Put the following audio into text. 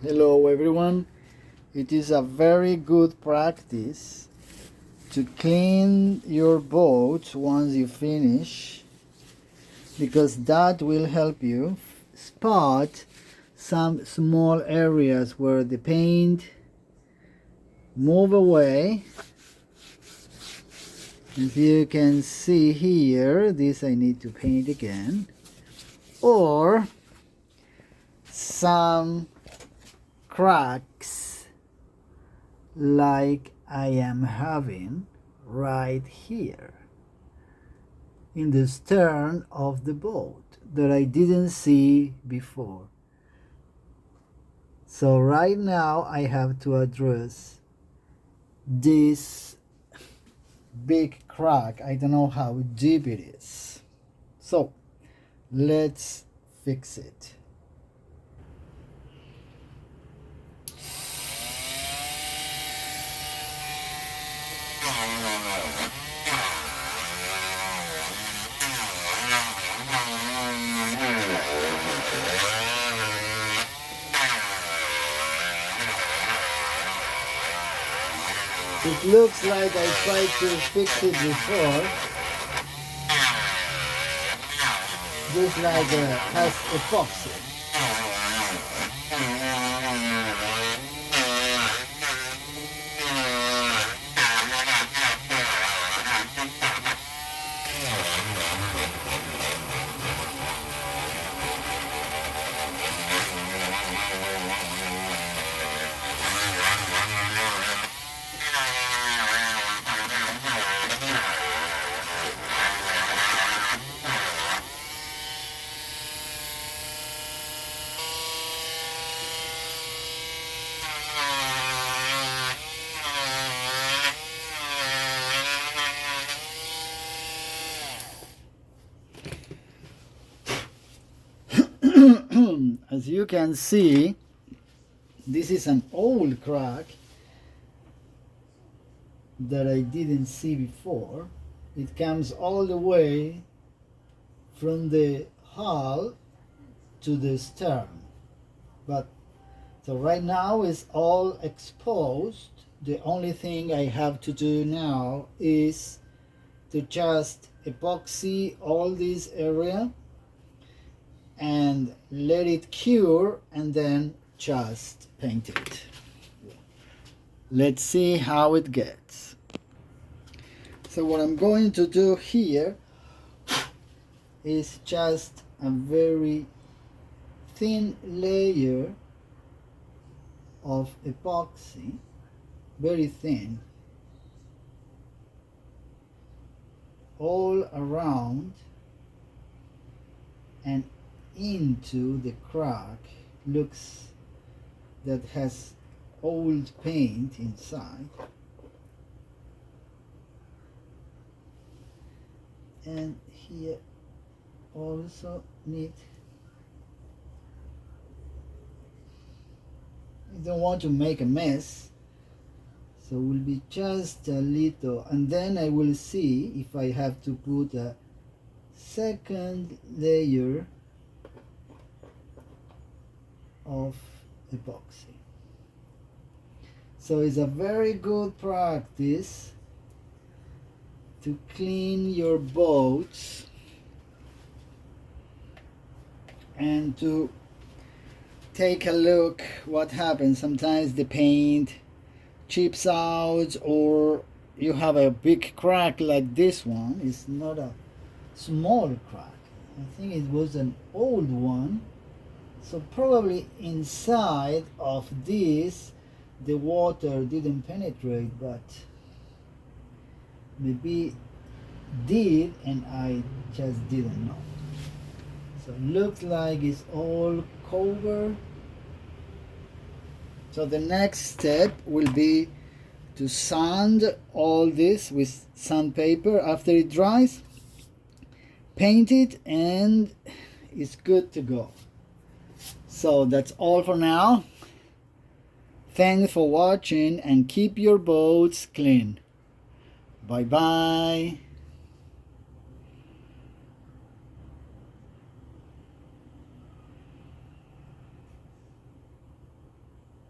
Hello everyone. It is a very good practice to clean your boat once you finish, because that will help you spot some small areas where the paint move away. As you can see here, this I need to paint again, or some cracks like I am having right here in the stern of the boat that I didn't see before. So right now I have to address this big crack. I don't know how deep it is. So let's fix it. It looks like I tried to fix it before. This has epoxy. As you can see, this is an old crack that I didn't see before. It comes all the way from the hull to the stern. But so right now it's all exposed. The only thing I have to do now is to just epoxy all this area and let it cure, and then just paint it. Let's see how it gets. So what I'm going to do here is just a very thin layer of epoxy, very thin, all around and into the crack. Looks that has old paint inside, and here also need, I don't want to make a mess, so will be just a little, and then I will see if I have to put a second layer of epoxy. So it's a very good practice to clean your boats and to take a look what happens. Sometimes the paint chips out, or you have a big crack like this one. It's not a small crack. I think it was an old one. So probably inside of this the water didn't penetrate, but maybe did and I just didn't know. So it looks like it's all covered. So the next step will be to sand all this with sandpaper. After it dries, paint it, and it's good to go. So that's all for now. Thanks for watching, and keep your boats clean. Bye bye.